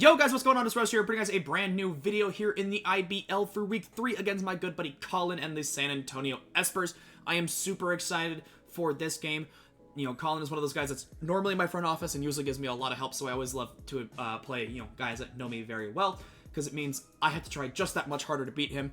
Yo guys, what's going on? It's Rose here, bringing guys a brand new video here in the IBL for week 3 against my good buddy Collin and the San Antonio Espers. I am super excited for this game. You know, Collin is one of those guys that's normally in my front office and usually gives me a lot of help, so I always love to play, guys that know me very well, because it means I have to try just that much harder to beat him.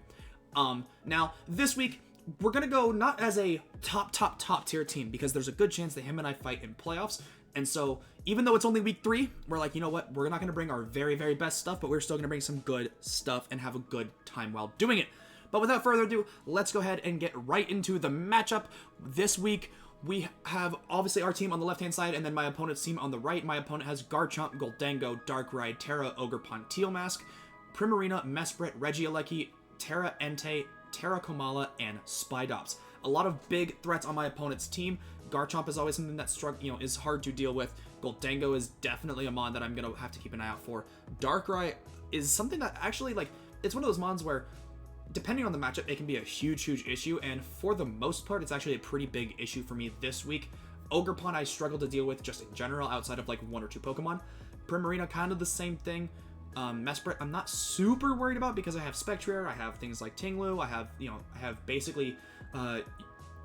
Now, this week, we're gonna go not as a top tier team, because there's a good chance that him and I fight in playoffs. And so, even though it's only week 3, we're like, you know what, we're not going to bring our very, very best stuff, but we're still going to bring some good stuff and have a good time while doing it. But without further ado, let's go ahead and get right into the matchup. This week, we have, obviously, our team on the left-hand side, and then my opponent's team on the right. My opponent has Garchomp, Goldango, Darkrai, Terra, Ogerpon, Teal Mask, Primarina, Mesprit, Regieleki, Terra Entei, Terra Komala, and Spidops. A lot of big threats on my opponent's team. Garchomp is always something that is hard to deal with. Goldango is definitely a mon that I'm gonna have to keep an eye out for. Darkrai is something that actually, it's one of those mons where, depending on the matchup, it can be a huge issue, and for the most part, it's actually a pretty big issue for me this week. Ogerpon I struggle to deal with just in general, outside of like 1 or 2 Pokemon. Primarina, kind of the same thing. Mesprit, I'm not super worried about because I have Spectrier, I have things like Ting-Lu, I have basically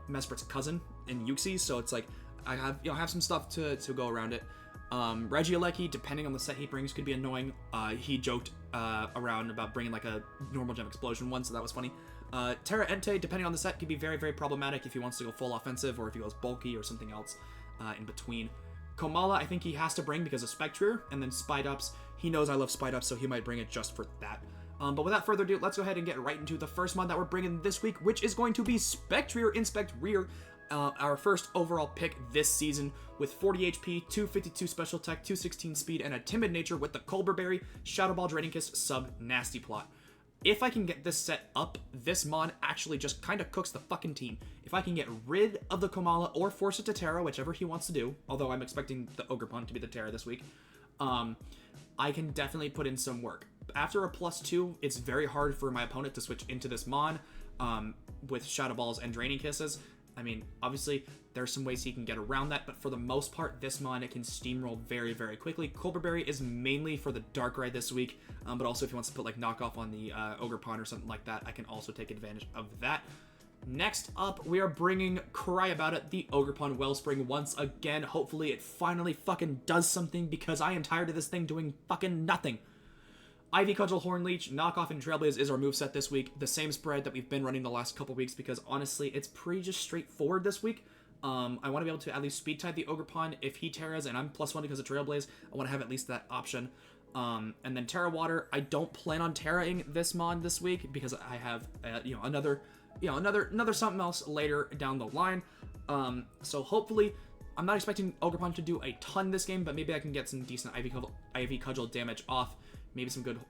Mesprit's cousin in Uxie, so it's like I have some stuff to go around it. Regieleki, depending on the set he brings, could be annoying. He joked around about bringing like a normal gem explosion one, so that was funny. Terra Entei, depending on the set, could be very problematic if he wants to go full offensive or if he goes bulky or something else in between. Komala, I think he has to bring because of Spectrier, and then Spidops, he knows I love Spidops, so he might bring it just for that. But without further ado, let's go ahead and get right into the first mod that we're bringing this week, which is going to be Spectrier Inspect Rear, our first overall pick this season, with 40 HP, 252 special attack, 216 speed, and a timid nature with the Colbur Berry, Shadow Ball, Draining Kiss, sub Nasty Plot. If I can get this set up, this mod actually just kind of cooks the fucking team. If I can get rid of the Komala or force it to Terra, whichever he wants to do, although I'm expecting the Ogerpon to be the Terra this week, I can definitely put in some work. After a +2, it's very hard for my opponent to switch into this mon with Shadow Balls and Draining Kisses. I mean, obviously, there's some ways he can get around that, but for the most part, this mon, it can steamroll very quickly. Colbur Berry is mainly for the Darkrai this week, but also if he wants to put like knockoff on the Ogerpon or something like that, I can also take advantage of that. Next up, we are bringing Cry About It, the Ogerpon Wellspring once again. Hopefully, it finally fucking does something, because I am tired of this thing doing fucking nothing. Ivy Cudgel, Horn Leech, Knockoff, and Trailblaze is our moveset this week. The same spread that we've been running the last couple weeks, because honestly, it's pretty just straightforward this week. I want to be able to at least speed type the Ogerpon if he Terras, and I'm +1 because of Trailblaze. I want to have at least that option. And then Terra Water, I don't plan on Terraing this mod this week because I have another something else later down the line. So hopefully, I'm not expecting Ogerpon to do a ton this game, but maybe I can get some decent Ivy Cudgel damage off. Maybe some good,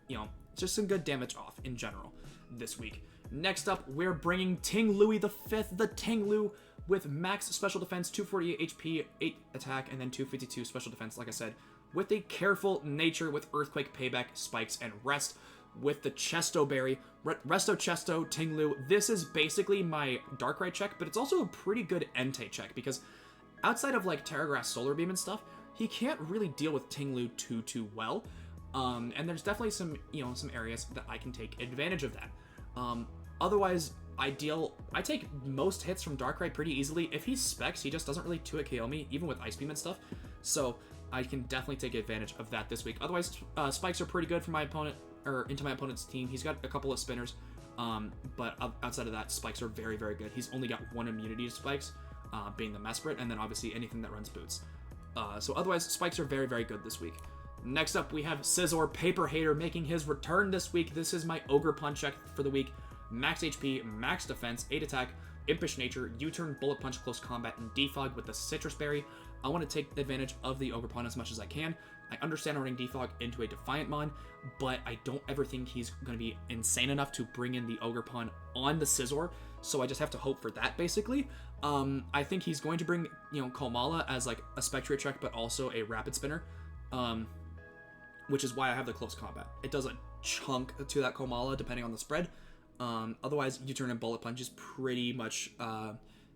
just some good damage off in general this week. Next up, we're bringing Ting-Lu the 5th, the Ting-Lu with max special defense, 248 HP, 8 attack, and then 252 special defense, like I said, with a careful nature with Earthquake, Payback, Spikes, and Rest. With the Chesto Berry, Resto Chesto, Ting-Lu. This is basically my Darkrai check, but it's also a pretty good Entei check, because outside of like Terra Grass, Solar Beam, and stuff, he can't really deal with Ting-Lu too well. And there's definitely some areas that I can take advantage of that. Otherwise, I take most hits from Darkrai pretty easily. If he specs, he just doesn't really 2-hit KO me, even with Ice Beam and stuff. So I can definitely take advantage of that this week. Otherwise, spikes are pretty good for my opponent, or into my opponent's team. He's got a couple of spinners, but outside of that, spikes are very good. He's only got 1 immunity to spikes, being the Mesprit, and then obviously anything that runs boots. So otherwise, spikes are very good this week. Next up, we have Scizor Paper Hater making his return this week. This is my Ogerpon check for the week. Max HP, max defense, 8 attack, Impish Nature, U-turn, Bullet Punch, Close Combat, and Defog with the Citrus Berry. I want to take advantage of the Ogerpon as much as I can. I understand running Defog into a Defiant Mon, but I don't ever think he's going to be insane enough to bring in the Ogerpon on the Scizor, so I just have to hope for that, basically. I think he's going to bring, Komala as like a Spectrier check, but also a Rapid Spinner. Which is why I have the Close Combat. It does a chunk to that Komala, depending on the spread. Otherwise, U-turn and Bullet Punch is pretty much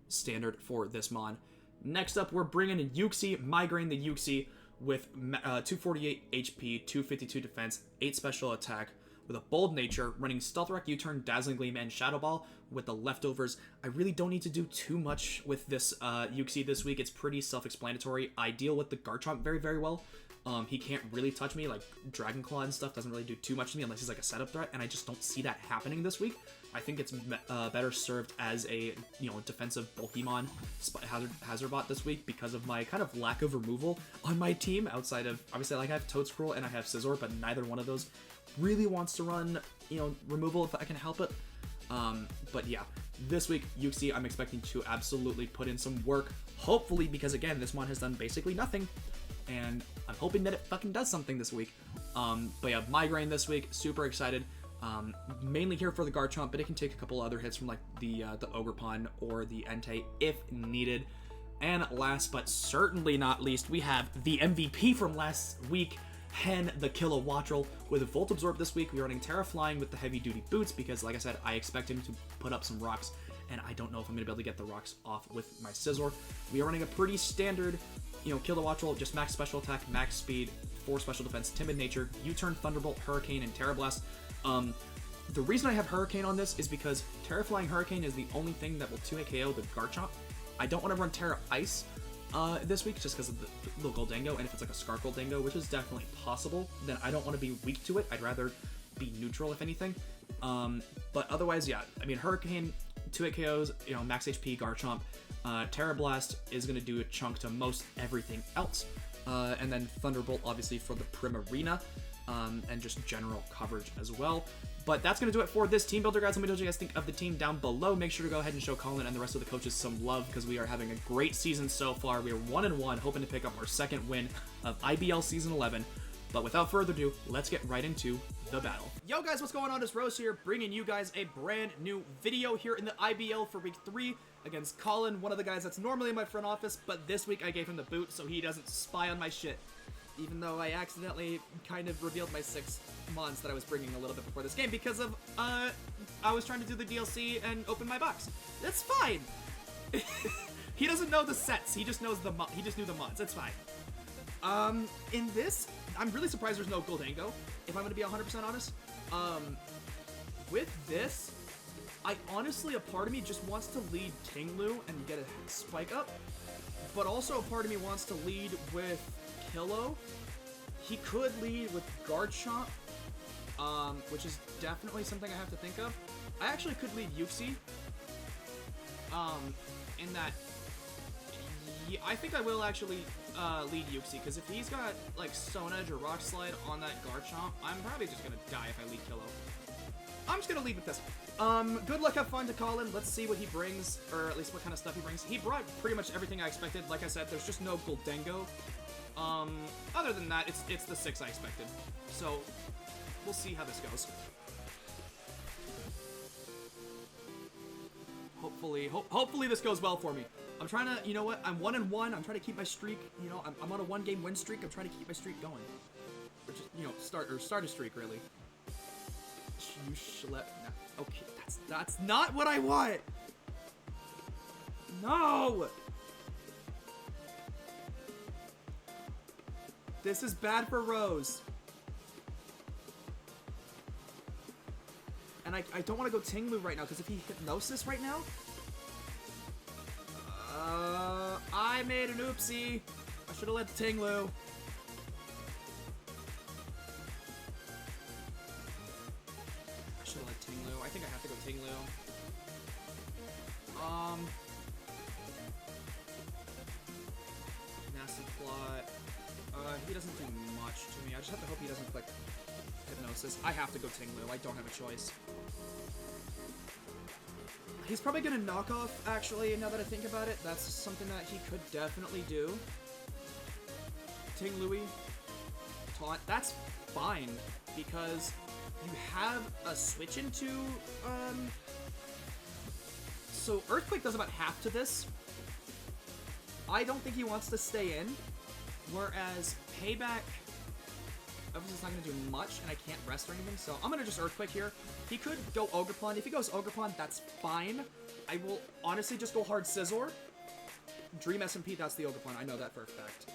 standard for this mon. Next up, we're bringing in Uxie, Migraine the Uxie, with 248 HP, 252 defense, 8 special attack, with a bold nature, running Stealth Rock, U-Turn, Dazzling Gleam, and Shadow Ball with the leftovers. I really don't need to do too much with this Yuxi this week. It's pretty self-explanatory. I deal with the Garchomp very, very well. He can't really touch me, like Dragon Claw and stuff doesn't really do too much to me unless he's like a setup threat, and I just don't see that happening this week. I think it's better served as a, defensive Bulkymon Hazard Bot this week because of my kind of lack of removal on my team outside of, obviously, like I have Toadscruel and I have Scizor, but neither one of those really wants to run, removal if I can help it. But yeah, this week, Yuxi, I'm expecting to absolutely put in some work, hopefully, because again, this mon has done basically nothing, and I'm hoping that it fucking does something this week. But yeah, Migraine this week, super excited. Mainly here for the Garchomp, but it can take a couple other hits from like the Ogerpon or the Entei if needed. And last but certainly not least, we have the MVP from last week, Hen the Kilowattrel, with a Volt Absorb this week. We're running Terra Flying with the heavy duty boots because, like I said, I expect him to put up some rocks, and I don't know if I'm going to be able to get the rocks off with my Scizor. We are running a pretty standard, Kilowattrel, just max special attack, max speed, 4 special defense, timid nature, U-Turn, Thunderbolt, Hurricane, and Terra Blast. The reason I have Hurricane on this is because Terra Flying Hurricane is the only thing that will 2-hit KO the Garchomp. I don't want to run Terra Ice this week just because of the Goldango, and if it's like a Scar Goldango, which is definitely possible, then I don't want to be weak to it. I'd rather be neutral if anything. But otherwise, yeah, I mean, Hurricane, 2-hit KOs, max HP Garchomp. Terra Blast is going to do a chunk to most everything else. And then Thunderbolt, obviously, for the Primarina, and just general coverage as well. But that's going to do it for this team builder, guys. Let me know what you guys think of the team down below. Make sure to go ahead and show Collin and the rest of the coaches some love because we are having a great season so far. We are 1-1, hoping to pick up our second win of IBL Season 11. But without further ado, let's get right into the battle. Yo guys, what's going on? It's Rose here, bringing you guys a brand new video here in the IBL for week 3 against Collin, one of the guys that's normally in my front office, but this week I gave him the boot so he doesn't spy on my shit. Even though I accidentally kind of revealed my 6 mons that I was bringing a little bit before this game because of, I was trying to do the DLC and open my box. That's fine. He doesn't know the sets. He just knows he just knew the mods. It's fine. In this, I'm really surprised there's no Goldango, if I'm going to be 100% honest. With this, I honestly, a part of me just wants to lead Ting-Lu and get a spike up, but also a part of me wants to lead with Kilo. He could lead with Garchomp, which is definitely something I have to think of. I actually could lead Yuxi, in that, yeah, I think I will actually lead Yuxi, because if he's got, like, Stone Edge or Rock Slide on that Garchomp, I'm probably just gonna die if I lead Kilo. I'm just gonna lead with this. Good luck, have fun to Collin. Let's see what he brings, or at least what kind of stuff he brings. He brought pretty much everything I expected. Like I said, there's just no Goldango. Other than that, it's the 6 I expected. So, we'll see how this goes. Hopefully this goes well for me. I'm trying to, you know what, I'm 1-1, I'm trying to keep my streak, I'm on a 1-game win streak, I'm trying to keep my streak going. Or just, start a streak, really. You schlep, no, okay, that's not what I want! No! This is bad for Rose. And I don't want to go Ting-Lu right now, because if he Hypnosis right now... I made an oopsie. I should have let Ting-Lu. I should have let Ting-Lu. I think I have to go Ting-Lu. Nasty Plot. He doesn't do much to me. I just have to hope he doesn't click Hypnosis. I have to go Ting-Lu. I don't have a choice. He's probably gonna knock off, actually, now that I think about it. That's something that he could definitely do. Ting-Lu, Taunt. That's fine, because you have a switch into, So Earthquake does about half to this. I don't think he wants to stay in. Whereas Payback, obviously it's not going to do much, and I can't rest or anything, so I'm going to just Earthquake here. He could go Ogerpon. If he goes Ogerpon, that's fine. I will honestly just go hard Scizor. Dream SMP, that's the Ogerpon. I know that for a fact.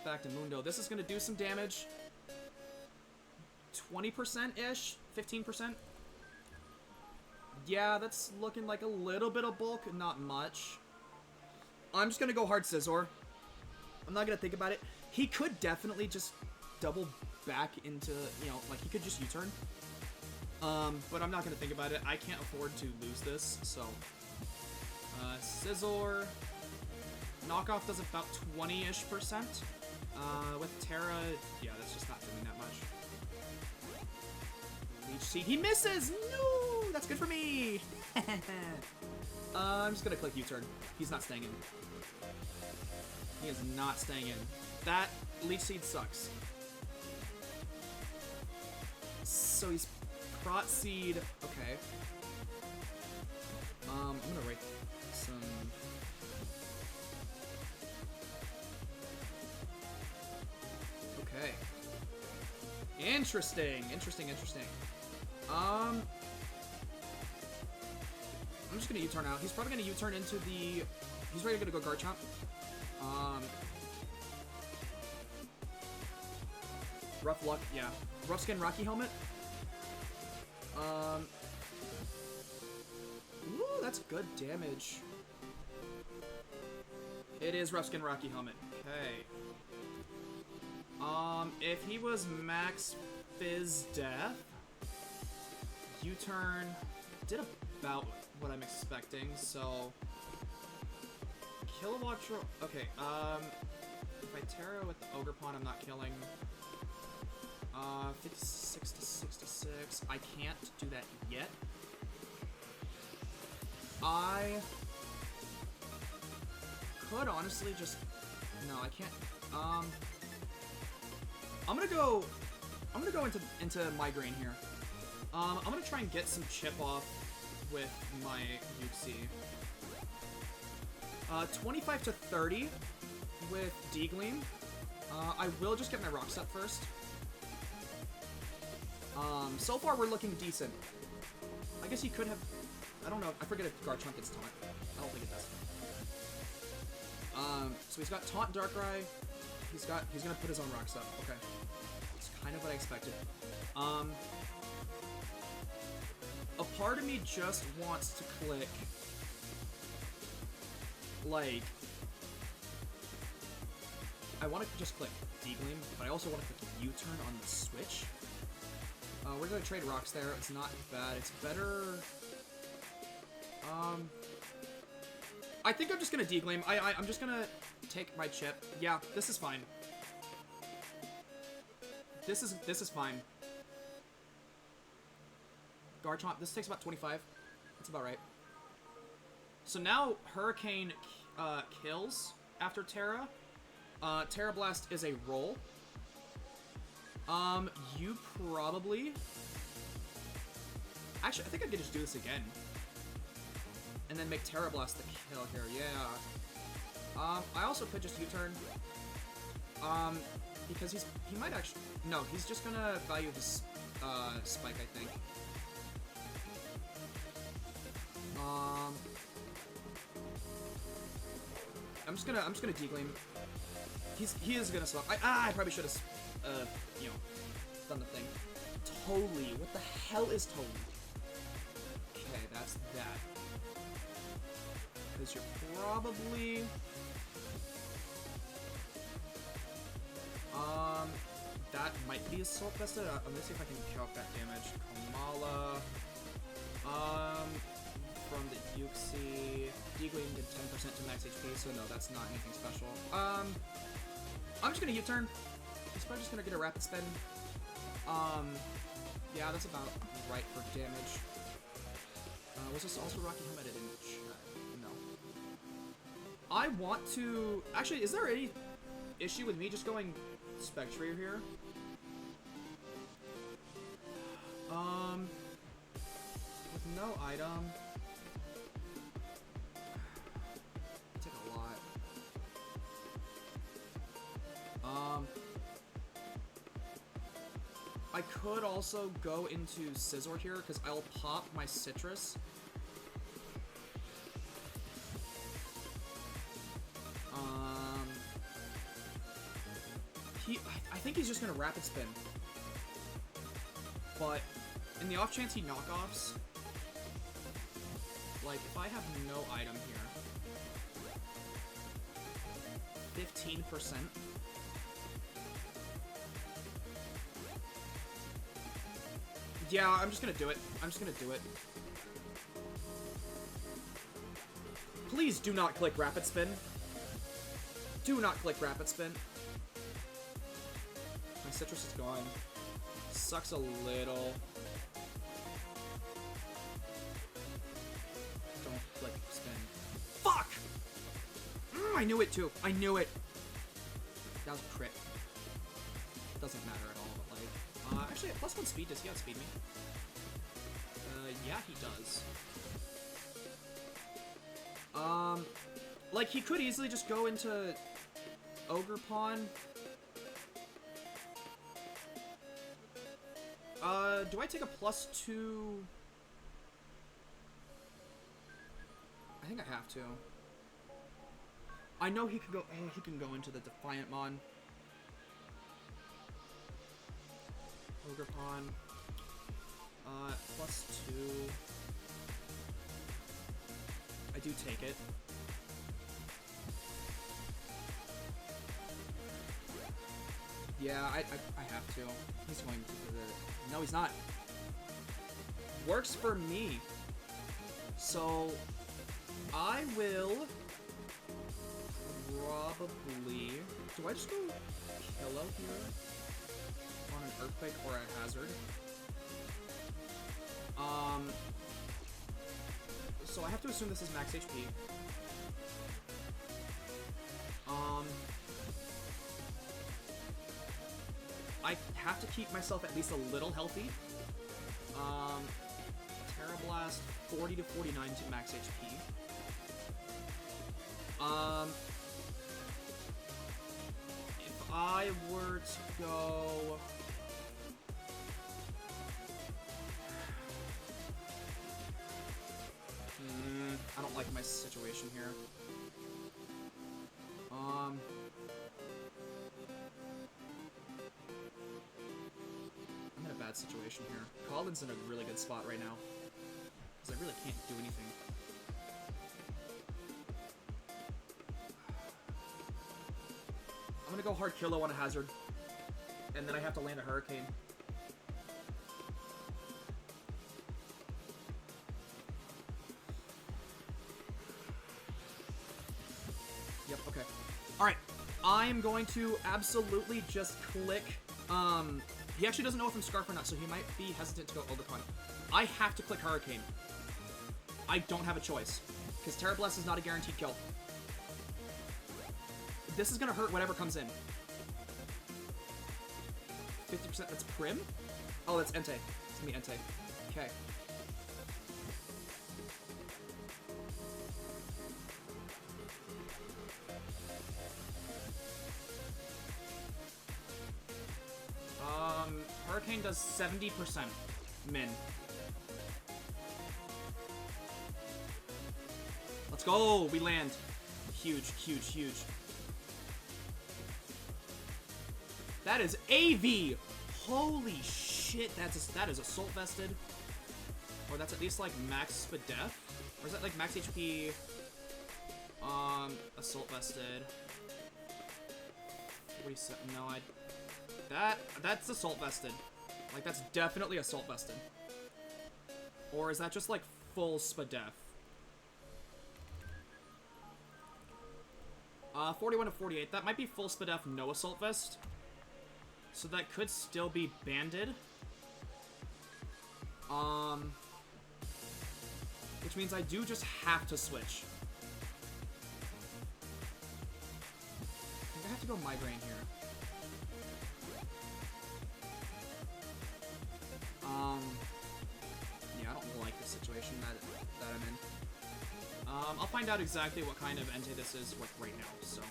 back to Mundo. This is going to do some damage. 20%-ish? 15%? Yeah, that's looking like a little bit of bulk, not much. I'm just going to go hard Scizor. I'm not going to think about it. He could definitely just double back into, you know, like he could just U-turn. But I'm not going to think about it. I can't afford to lose this, so. Scizor. Knockoff does about 20-ish%. With Terra, yeah, that's just not doing that much. Leech Seed, he misses! No! That's good for me! I'm just gonna click U-turn. He's not staying in. He is not staying in. That Leech Seed sucks. So he's Prot Seed. Okay. I'm gonna write some. Okay. Interesting. I'm just gonna U-turn out. He's probably gonna U-turn into the. He's ready to go Garchomp. Rough luck, yeah. Rough Skin Rocky Helmet. Ooh, that's good damage. It is Rough Skin Rocky Helmet. Okay. If he was Max Fizz Death, U-turn did about what I'm expecting, so Kilowatt. Okay, if I Terra with the Ogre Pawn, I'm not killing. 56 to 66. I can't do that yet. I could honestly just. No, I can't. I'm gonna go into Migraine here. I'm gonna try and get some chip off with my Uxie. 25 to 30 with D-Gleam. I will just get my Rock Set first. So far we're looking decent. I guess he could have. I don't know. I forget if Garchomp gets taunt. I don't think it does. So he's got taunt Darkrai. He's gonna put his own Rocks up. Okay. It's kind of what I expected. A part of me just wants to click, like, I want to just click D-Gleam, but I also want to click U-turn on the Switch. We're gonna trade rocks there. It's not bad. It's better. I think I'm just gonna D-Gleam. I'm just gonna take my chip. Yeah, this is fine. This is fine. Garchomp. This takes about 25. That's about right. So now Hurricane kills after Terra. Terra Blast is a roll. You probably. Actually, I think I could just do this again. And then make Terra Blast the kill here, yeah. I also could just U-turn. Because he might actually. No, he's just gonna value this spike, I think. I'm just gonna D-Gleam. He is gonna swap. I probably should have you know, done the thing. Totally. What the hell is totally? Okay, that's that. Because you're probably that might be Assault Vested. I'm gonna see if I can calc that damage. Kamala. From the Uxie. D-Gleam did 10% to max HP, so no, that's not anything special. I'm just gonna U-turn. He's probably just gonna get a rapid spin. Yeah, that's about right for damage. Was this also Rocky Helmet? I didn't check. No. I want to. Actually, is there any issue with me just going Spectre here? With no item. Take a lot. I could also go into Scizor here, because I'll pop my Citrus. gonna Rapid Spin. But in the off chance he knockoffs, like if I have no item here, 15%. Yeah, I'm just gonna do it. I'm just gonna do it. Please do not click Rapid Spin. Do not click Rapid Spin. My citrus is gone. Sucks a little. Don't click spin. Fuck! I knew it too. I knew it. That was a crit. Doesn't matter at all, but like... actually, at +1 speed, does he outspeed me? Yeah, he does. Like, he could easily just go into Ogre Pawn. Do I take a +2? I think I have to. I know he can go. Oh, he can go into the Defiant Mon. Ogre Pawn. +2. I do take it. Yeah, I have to. He's going to the... No, he's not. Works for me. So, I will probably... Do I just go Kilo here? On an Earthquake or a Hazard? So I have to assume this is max HP. I have to keep myself at least a little healthy. Terra Blast, 40 to 49 to max HP. If I were to go... I don't like my situation here. I'm in a bad situation here. Collin's in a really good spot right now. Because I really can't do anything. I'm gonna go hard Kilo on a Hazard. And then I have to land a Hurricane. Yep, okay. Alright, I'm going to absolutely just click, he actually doesn't know if I'm Scarf or not, so he might be hesitant to go Ogre-Con. I have to click Hurricane. I don't have a choice, because Terra Blast is not a guaranteed kill. This is gonna hurt whatever comes in. 50%, that's Prim? Oh, that's Entei. It's gonna be Entei. Okay. Hurricane does 70% min. Let's go! We land. Huge, huge, huge. That is AV! Holy shit, that is Assault Vested. Or that's at least like max Spadef. Or is that like max HP? Assault Vested. 47, no, that's Assault Vested. Like, that's definitely Assault Vested. Or is that just, like, full Spadef? 41 to 48. That might be full Spadef, no Assault Vest. So that could still be banded. Which means I do just have to switch. I think I have to go Migraine here. Yeah, I don't like the situation that I'm in. I'll find out exactly what kind of Entei this is like right now, so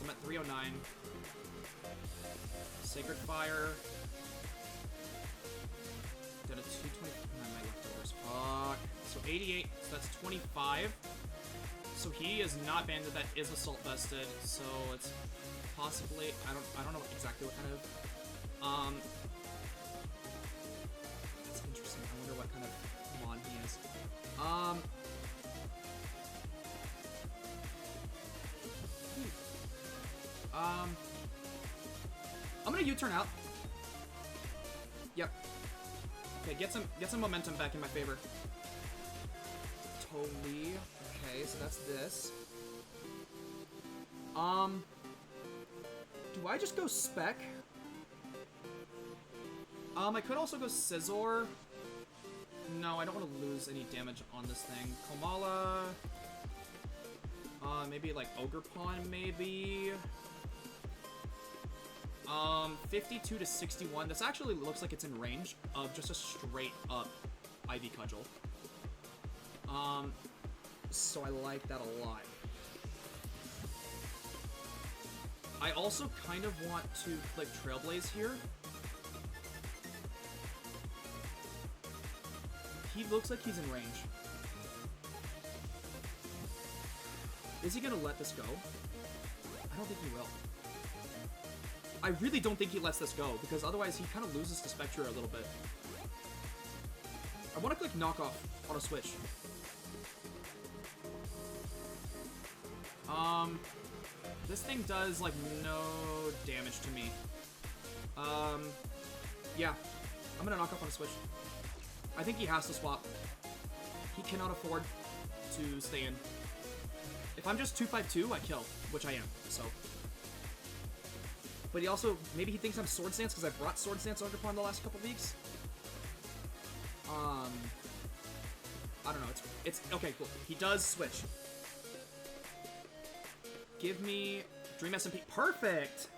I'm at 309. Sacred Fire. Did a 220. My leftovers. Fuck. So 88. So that's 25. So he is not banded. That is Assault Vested. So it's possibly. I don't know exactly what kind of. That's interesting. I wonder what kind of mon he is. I'm gonna U-turn out. Yep. Okay, get some momentum back in my favor. Totally. Okay, so that's this. Do I just go Spec? I could also go Scizor. No, I don't want to lose any damage on this thing. Komala. Maybe like Ogre Pawn, maybe. 52 to 61. This actually looks like it's in range of just a straight up Ivy Cudgel. So I like that a lot. I also kind of want to click Trailblaze here. He looks like he's in range. Is he gonna let this go? I don't think he will. I really don't think he lets this go, because otherwise he kind of loses to Spectre a little bit. I want to click Knockoff on a switch. This thing does, like, no damage to me. Yeah. I'm gonna knock off on a switch. I think he has to swap. He cannot afford to stay in. If I'm just 2-5-2, I kill, which I am, so. But he also, maybe he thinks I'm Sword Stance because I brought Sword Stance Ogre Pawn the last couple weeks. I don't know, it's, okay, cool. He does switch. Give me Dream SMP. Perfect!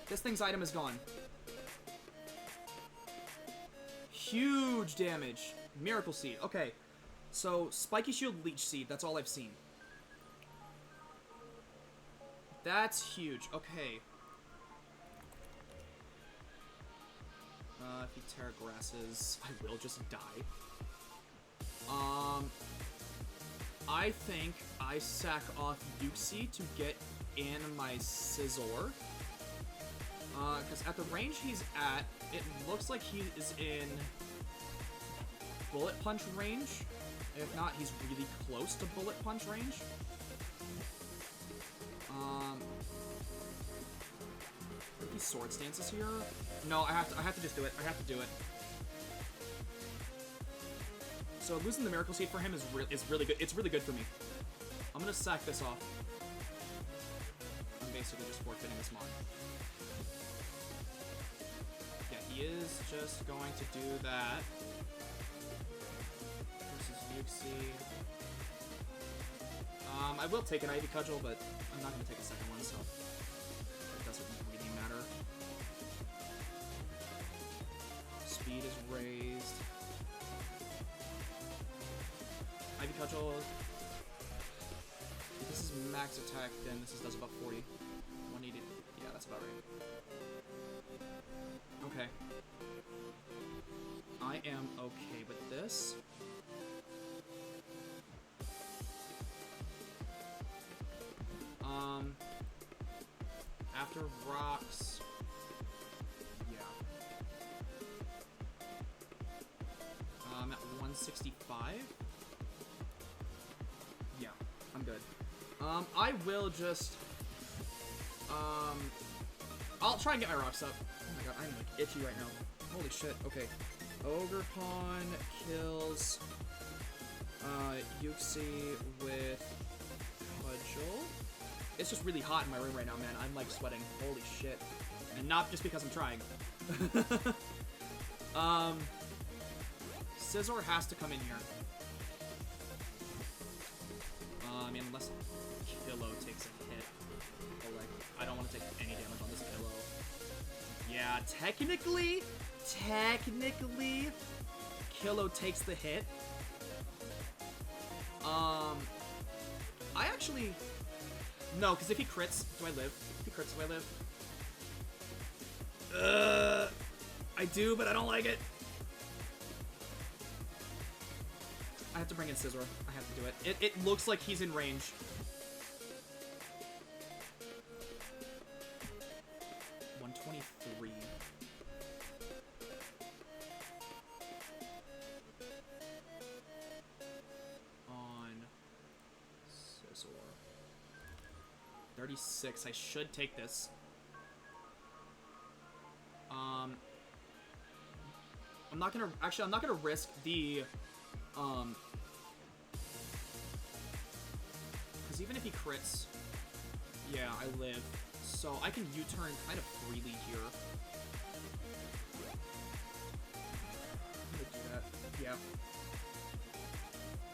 This thing's item is gone. Huge damage. Miracle Seed. Okay. So, Spiky Shield, Leech Seed. That's all I've seen. That's huge. Okay. If he Terra Grasses, I will just die. I think I sack off Yuxi to get in my Scizor. Because at the range he's at, it looks like he is in Bullet Punch range. If not, he's really close to Bullet Punch range. Are these Sword Stances here? No, I have to just do it. I have to do it. So losing the Miracle Seed for him is really good. It's really good for me. I'm gonna sack this off. I'm basically just forfeiting this mon. Yeah, he is just going to do that. Versus Yuxi. I will take an Ivy Cudgel, but I'm not gonna take a second one, so it doesn't really matter. Speed is raised. Ivy Cudgel. If this is max attack, then this does about 40. 180. Yeah, that's about right. Okay. I am okay with this. After rocks. Yeah. I'm at 165. Yeah, I'm good. I will just, I'll try and get my rocks up. Oh my god, I'm like itchy right now. Holy shit, okay. Ogre Pawn kills, Yuxi with Cudgel. It's just really hot in my room right now, man. I'm like sweating. Holy shit. And not just because I'm trying. Scizor has to come in here. I mean, unless Kilo takes a hit. But, like, I don't want to take any damage on this Kilo. Yeah, technically, Kilo takes the hit. I actually... No, because if he crits, do I live? If he crits, do I live? I do, but I don't like it. I have to bring in Scizor. I have to do it. It looks like he's in range. 36. I should take this. I'm not gonna... Actually, I'm not gonna risk the... Because even if he crits... Yeah, I live. So I can U-turn kind of freely here. I'm gonna do that. Yeah.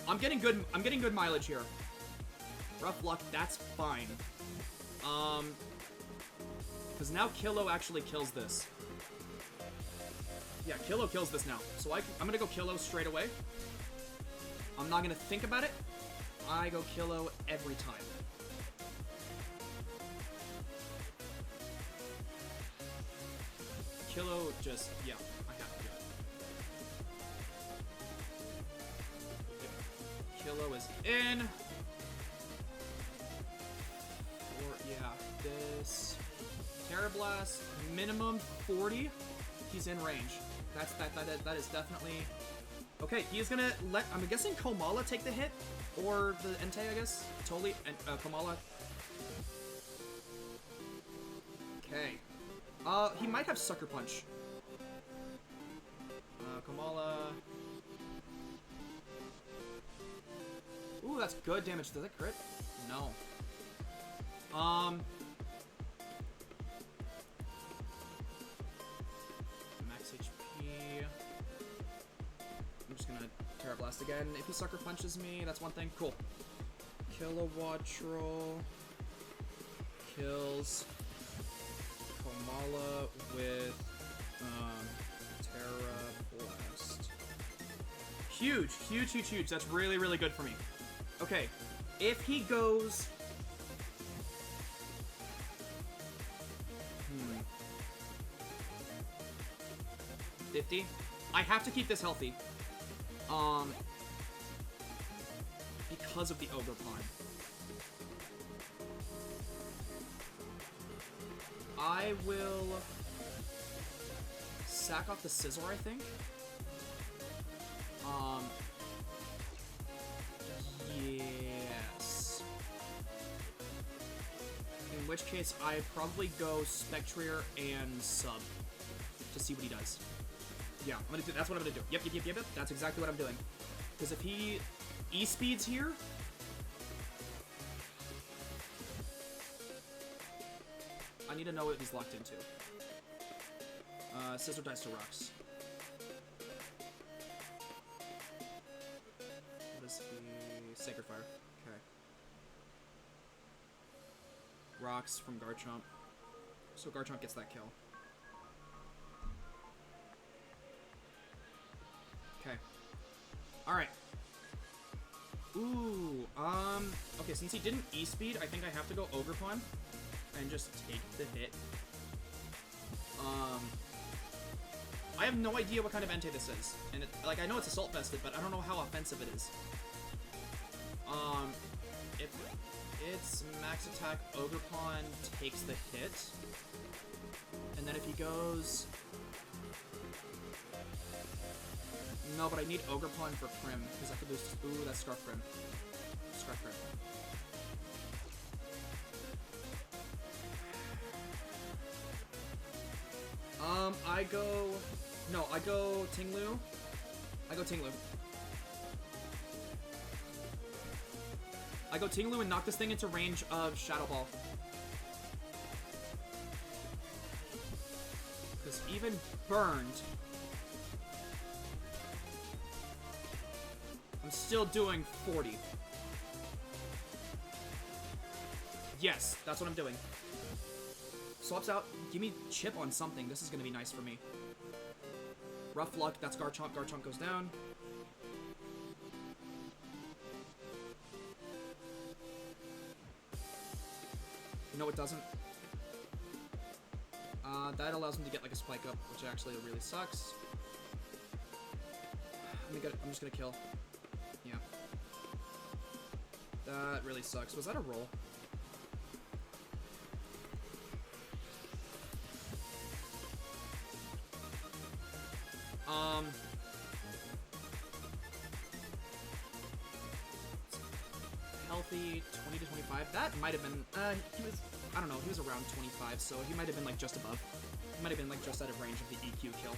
I'm getting good mileage here. Rough luck, that's fine. Because now Killo actually kills this. Yeah, Killo kills this now. So I'm gonna go Killo straight away. I'm not gonna think about it. I go Killo every time. Killo just, yeah, I have to do it. Killo is in. Or, yeah, this. Terra Blast, minimum 40. He's in range. That is definitely... Okay, he is gonna let... I'm guessing Komala take the hit? Or the Entei, I guess? Totally, and Komala. Okay. He might have Sucker Punch. Komala... Ooh, that's good damage. Does that crit? No. Max HP. I'm just gonna Terra Blast again. If he Sucker Punches me, that's one thing. Cool. Kilowattrel kills Komala with Terra Blast. Huge, huge, huge, huge. That's really, really good for me. Okay, if he goes... 50. I have to keep this healthy. Because of the Ogre Pawn. I will sack off the Scizor, I think. Yes. In which case, I probably go Spectrier and Sub to see what he does. Yeah, I'm gonna do. That's what I'm gonna do. Yep. That's exactly what I'm doing. Because if he E-speeds here, I need to know what he's locked into. Scizor dies to Rocks. What is he? Sacred Fire. Okay. Rocks from Garchomp. So Garchomp gets that kill. Okay. Alright. Ooh, okay, since he didn't E-speed, I think I have to go Ogre Pawn and just take the hit. I have no idea what kind of Entei this is. And, like, I know it's Assault Vested, but I don't know how offensive it is. If it's Max Attack, Ogre Pawn takes the hit. And then if he goes... No, but I need Ogre Pawn for Prim, because I could lose... Ooh, that's Scarf Prim. Scarf Prim. I go... No, I go Ting-Lu. I go Ting-Lu. I go Ting-Lu and knock this thing into range of Shadow Ball. Because even burned... I'm still doing 40. Yes, that's what I'm doing. Swaps out. Give me chip on something. This is going to be nice for me. Rough luck. That's Garchomp. Garchomp goes down. No, it doesn't. That allows him to get like a spike up, which actually really sucks. I'm just going to kill. Yeah. That really sucks. Was that a roll? Health roughly 20 to 25. That might have been, he was, I don't know, he was around 25, so he might have been, like, just above. He might have been, like, just out of range of the EQ kill.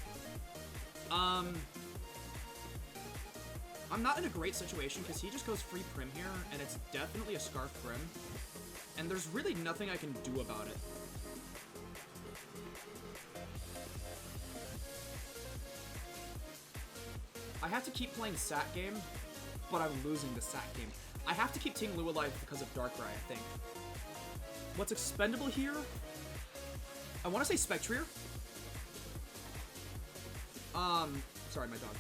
I'm not in a great situation, because he just goes free Prim here, and it's definitely a Scarf Prim. And there's really nothing I can do about it. I have to keep playing Sat game, but I'm losing the Sat game. I have to keep Ting-Lu alive because of Darkrai, I think. What's expendable here? I want to say Spectrier. Sorry, my dog.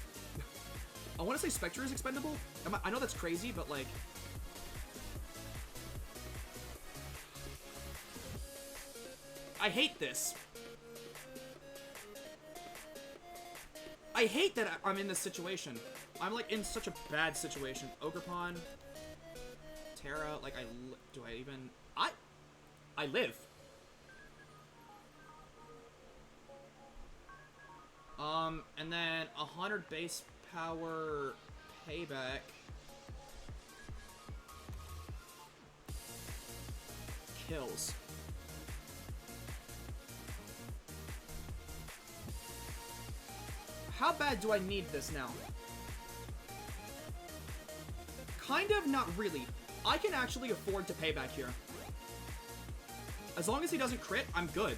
I want to say Spectrier is expendable. I know that's crazy, but like... I hate this. I hate that I'm in this situation. I'm like in such a bad situation. Ogerpon, Terra, like do I even... I live. And then 100 base power payback. Kills. How bad do I need this now? Kind of, not really. I can actually afford to pay back here. As long as he doesn't crit, I'm good.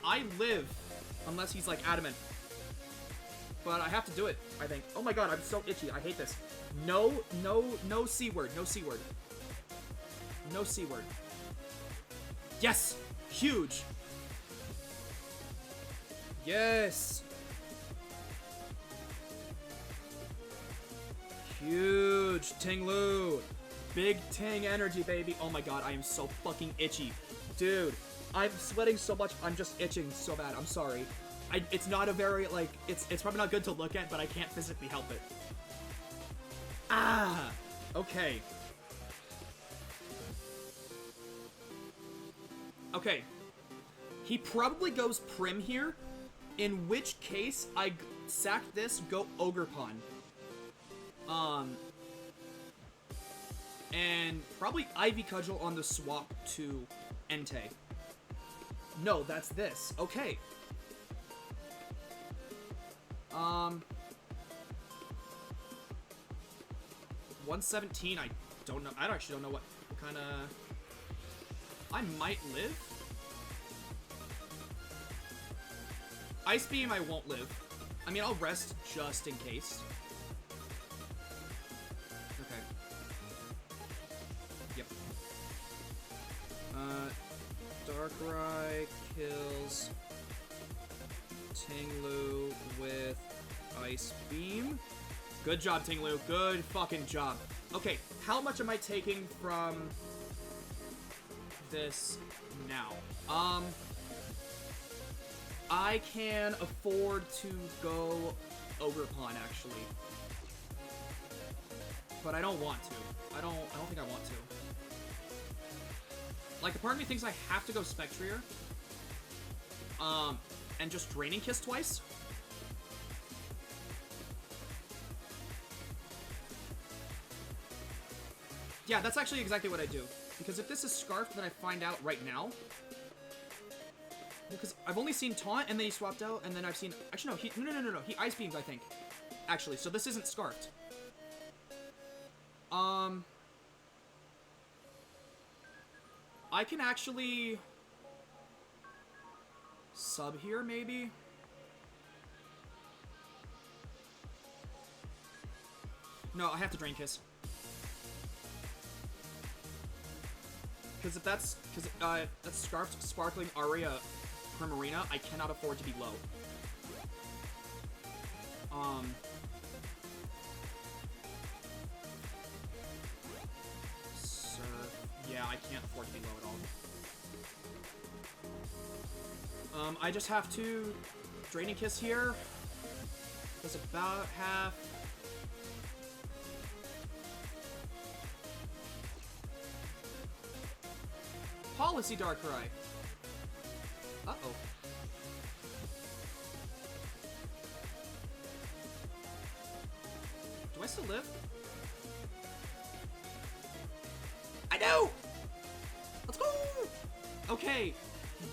I live. Unless he's, like, adamant. But I have to do it, I think. Oh my god, I'm so itchy. I hate this. No C word. No C word. No C word. Yes! Huge! Yes! Huge! Ting-Lu! Big Ting energy, baby! Oh my god, I am so fucking itchy. Dude, I'm sweating so much, I'm just itching so bad. I'm sorry. It's not a very, like, it's probably not good to look at, but I can't physically help it. Ah! Okay. Okay. He probably goes Prim here, in which case I sack this, go Ogerpon. And probably Ivy Cudgel on the swap to Entei. No, that's this. Okay. 117, I don't know. I actually don't know what kind of... I might live? Ice Beam, I won't live. I mean, I'll rest just in case. Okay. Yep. Darkrai kills Ting-Lu with Ice Beam. Good job, Ting-Lu. Good fucking job. Okay, how much am I taking from this now? I can afford to go Ogerpon, actually. But I don't want to. I don't think I want to. Like, a part of me thinks I have to go Spectrier. And just Draining Kiss twice. Yeah, that's actually exactly what I do. Because if this is Scarfed, then I find out right now. Because I've only seen Taunt, and then he swapped out, and then I've seen... Actually, no, no. He Ice Beams, I think. Actually, so this isn't Scarfed. I can actually... sub here, maybe? No, I have to Drain Kiss. Because if that's... Because that's Scarfed, Sparkling, Aria, Primarina, I cannot afford to be low. Surf. Yeah, I can't afford to be low at all. I just have to Draining Kiss here. That's about half. Policy Darkrai. Uh-oh. Do I still live? I do! Let's go! Okay,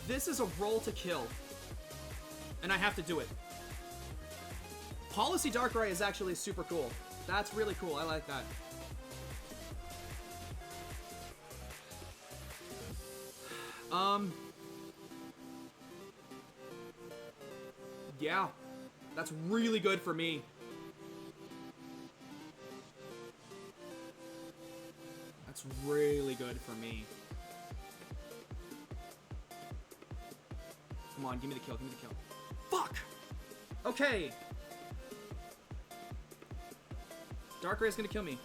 this is a roll to kill. And I have to do it. Policy Darkrai is actually super cool. That's really cool. I like that. Yeah. That's really good for me. That's really good for me. Come on, give me the kill, give me the kill. Fuck! Okay. Darkray's gonna kill me.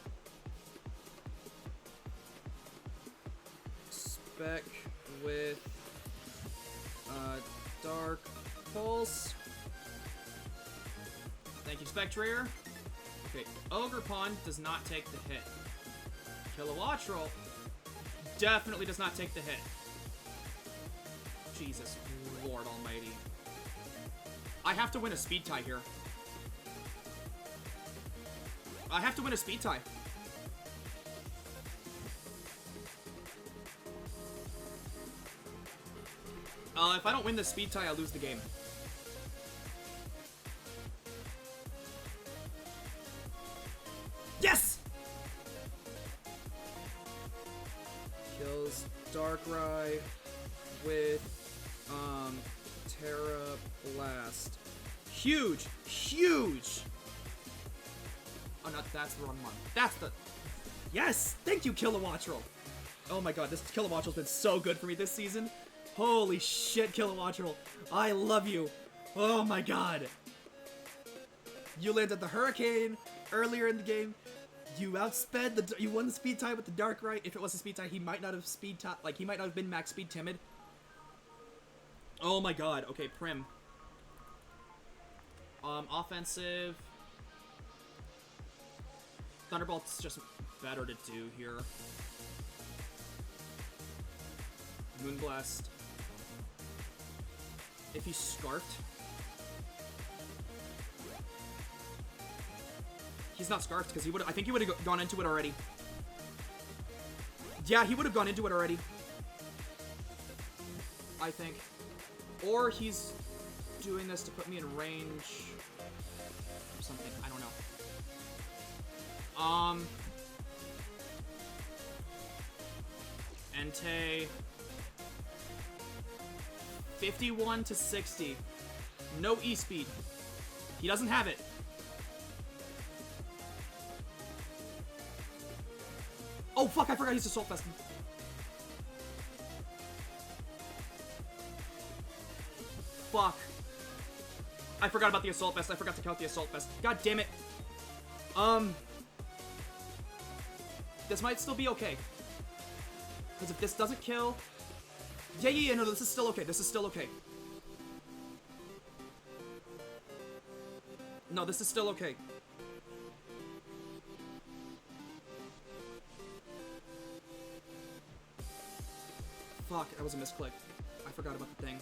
Spec with Dark Pulse. Thank you, Spectrator. Okay, Ogerpon does not take the hit. Kilowattrel definitely does not take the hit. Jesus Lord Almighty. I have to win a speed tie here. I have to win a speed tie. If I don't win the speed tie, I lose the game. Yes! Kills Darkrai with, Terra Blast. Huge! Huge! Oh, no, that's the wrong one. That's the... Yes! Thank you, Kilowattrel! Oh my god, this Kilowattrel's been so good for me this season. Holy shit, Kilowattrel. I love you. Oh my god. You landed the Hurricane earlier in the game. You outsped the... You won the speed tie with the Darkrai. If it was a speed tie, he might not have speed tie... Like, he might not have been max speed timid. Oh my god. Okay, Prim. Offensive... Thunderbolt's just better to do here. Moonblast. If he's Scarfed. He's not Scarfed because he would. I think he would have gone into it already. Yeah, he would have gone into it already. I think. Or he's doing this to put me in range or something. I don't know. Entei. 51 to 60. No E-Speed. He doesn't have it. Oh, fuck, I forgot he's Assault Vest. Fuck. I forgot about the Assault Vest. I forgot to count the Assault Vest. God damn it. This might still be okay. Because if this doesn't kill... Yeah, no, this is still okay. This is still okay. No, this is still okay. Fuck, that was a misclick. I forgot about the thing.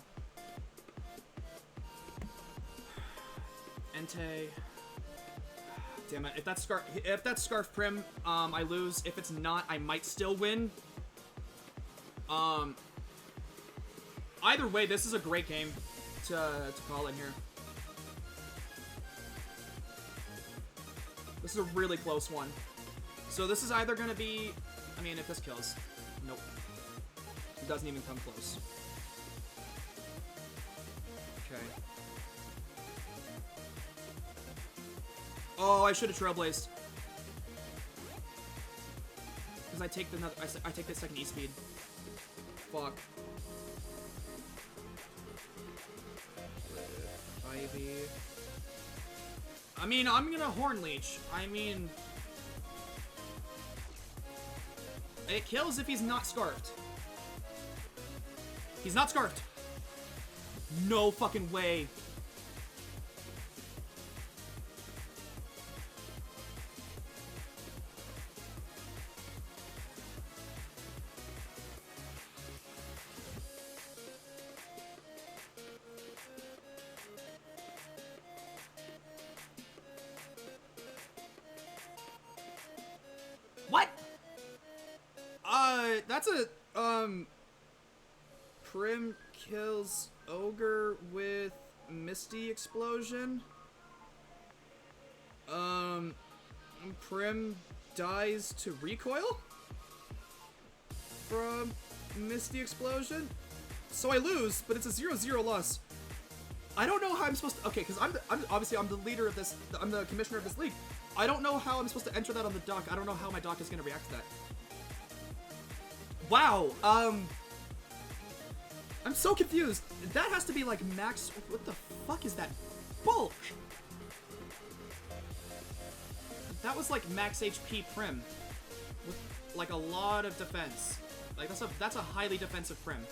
Entei. Damn it. If that's Scarf Prim, I lose. If it's not, I might still win. Either way, this is a great game to call in here. This is a really close one. So this is either going to be... I mean, if this kills... Nope. It doesn't even come close. Okay. Oh, I should have Trailblazed. Because I take the second E-Speed. Fuck. Ivy. I mean, I'm gonna Horn Leech. I mean... It kills if he's not Scarfed. He's not Scarfed. No fucking way. Alright, that's Prim kills Ogre with Misty Explosion. Prim dies to recoil from Misty Explosion. So I lose, but it's a 0-0 loss. I don't know how I'm supposed to... Okay, because obviously I'm the leader of this... I'm the commissioner of this league. I don't know how I'm supposed to enter that on the dock. I don't know how my dock is going to react to that. Wow, I'm so confused. That has to be like max... What the fuck is that bulk? That was like max HP Prim. With like a lot of defense. Like that's a highly defensive Prim.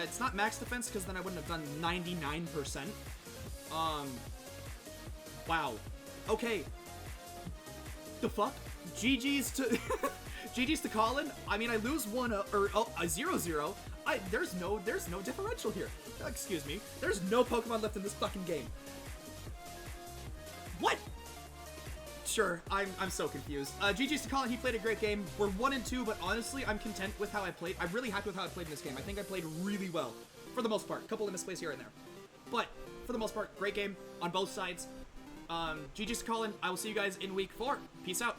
It's not max defense because then I wouldn't have done 99%. Wow. Okay. The fuck? GG's to... GG's to Collin. I mean, I lose one, or a 0-0. There's no differential here. Excuse me. There's no Pokemon left in this fucking game. What? Sure, I'm so confused. GG's to Collin. He played a great game. We're 1-2, but honestly, I'm content with how I played. I'm really happy with how I played in this game. I think I played really well, for the most part. A couple of misplays here and there. But, for the most part, great game on both sides. GG's to Collin. I will see you guys in week 4. Peace out.